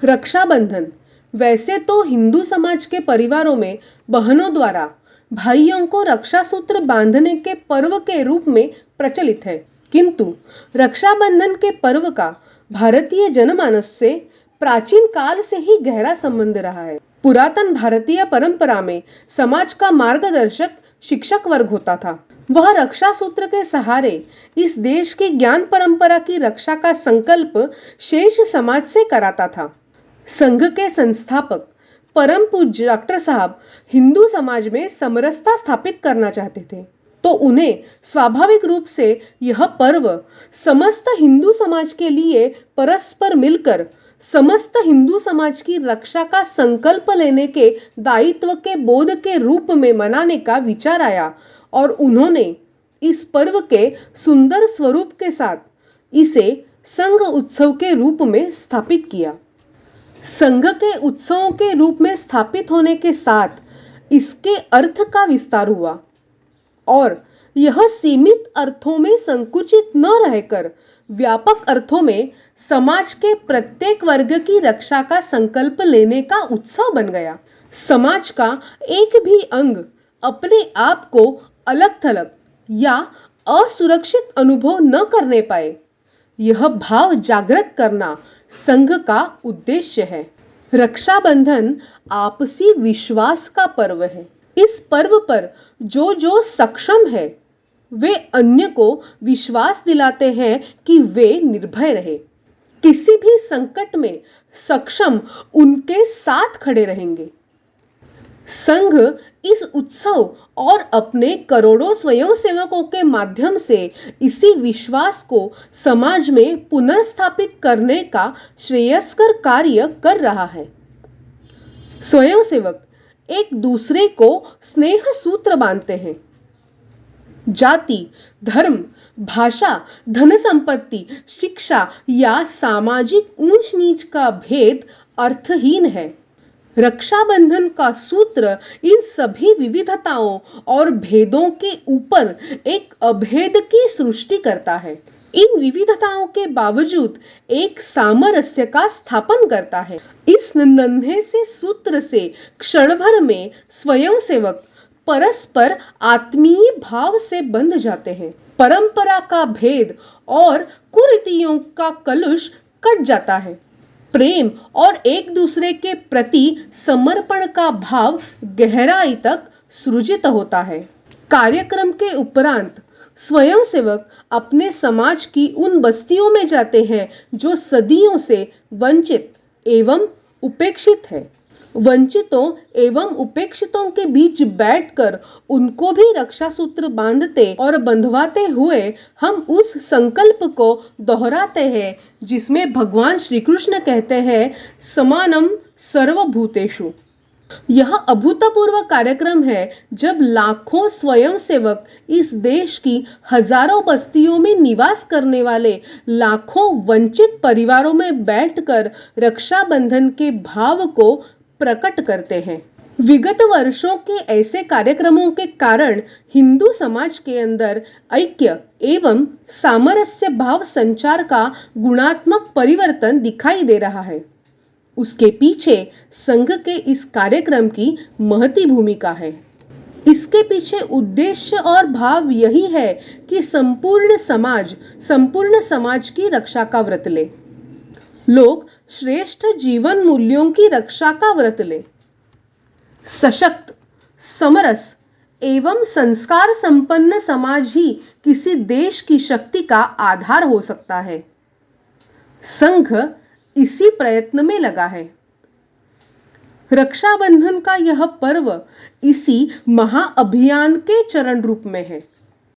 रक्षाबंधन वैसे तो हिंदू समाज के परिवारों में बहनों द्वारा भाइयों को रक्षा सूत्र बांधने के पर्व के रूप में प्रचलित है, किंतु रक्षाबंधन के पर्व का भारतीय जनमानस से प्राचीन काल से ही गहरा संबंध रहा है। पुरातन भारतीय परंपरा में समाज का मार्गदर्शक शिक्षक वर्ग होता था। वह रक्षा सूत्र के सहारे इस देश की ज्ञान परंपरा की रक्षा का संकल्प शेष समाज से कराता था। संघ के संस्थापक परम पूज्य डॉक्टर साहब हिंदू समाज में समरसता स्थापित करना चाहते थे, तो उन्हें स्वाभाविक रूप से यह पर्व समस्त हिंदू समाज के लिए परस्पर मिलकर समस्त हिंदू समाज की रक्षा का संकल्प लेने के दायित्व के बोध के रूप में मनाने का विचार आया और उन्होंने इस पर्व के सुंदर स्वरूप के साथ इसे संघ उत्सव के रूप में स्थापित किया। संघ के उत्सवों के रूप में स्थापित होने के साथ इसके अर्थ का विस्तार हुआ और यह सीमित अर्थों में संकुचित न रहकर व्यापक अर्थों में समाज के प्रत्येक वर्ग की रक्षा का संकल्प लेने का उत्सव बन गया। समाज का एक भी अंग अपने आप को अलग थलग या असुरक्षित अनुभव न करने पाए, यह भाव जागृत करना संघ का उद्देश्य है। रक्षाबंधन आपसी विश्वास का पर्व है। इस पर्व पर जो सक्षम है वे अन्य को विश्वास दिलाते हैं कि वे निर्भय रहे, किसी भी संकट में सक्षम उनके साथ खड़े रहेंगे। संघ इस उत्सव और अपने करोड़ों स्वयंसेवकों के माध्यम से इसी विश्वास को समाज में पुनर्स्थापित करने का श्रेयस्कर कार्य कर रहा है। स्वयंसेवक एक दूसरे को स्नेह सूत्र बांधते हैं। जाति, धर्म, भाषा, धन संपत्ति, शिक्षा या सामाजिक ऊंच नीच का भेद अर्थहीन है। रक्षाबंधन का सूत्र इन सभी विविधताओं और भेदों के ऊपर एक अभेद की सृष्टि करता है। इन विविधताओं के बावजूद एक सामरस्य का स्थापन करता है। इस नन्हे से सूत्र से क्षण भर में स्वयंसेवक परस्पर आत्मीय भाव से बंध जाते हैं। परंपरा का भेद और कुरीतियों का कलुष कट जाता है। प्रेम और एक दूसरे के प्रति समर्पण का भाव गहराई तक सृजित होता है। कार्यक्रम के उपरांत स्वयंसेवक अपने समाज की उन बस्तियों में जाते हैं जो सदियों से वंचित एवं उपेक्षित है। वंचितों एवं उपेक्षितों के बीच बैठकर उनको भी रक्षा सूत्र बांधते और बंधवाते हुए हम उस संकल्प को दोहराते हैं जिसमें भगवान श्री कृष्ण कहते हैं, समानम सर्वभूतेषु। यह अभूतपूर्व कार्यक्रम है जब लाखों स्वयंसेवक इस देश की हजारों बस्तियों में निवास करने वाले लाखों वंचित परिवारों में बैठकर रक्षाबंधन के भाव को प्रकट करते हैं। विगत वर्षों के ऐसे कार्यक्रमों के कारण हिंदू समाज के अंदर ऐक्य एवं सामरस्य भाव संचार का गुणात्मक परिवर्तन दिखाई दे रहा है। उसके पीछे संघ के इस कार्यक्रम की महती भूमिका है। इसके पीछे उद्देश्य और भाव यही है कि संपूर्ण समाज की रक्षा का व्रत ले। लोग श्रेष्ठ जीवन मूल्यों की रक्षा का व्रत ले। सशक्त, समरस एवं संस्कार संपन्न समाज ही किसी देश की शक्ति का आधार हो सकता है। संघ इसी प्रयत्न में लगा है। रक्षाबंधन का यह पर्व इसी महाअभियान के चरण रूप में है।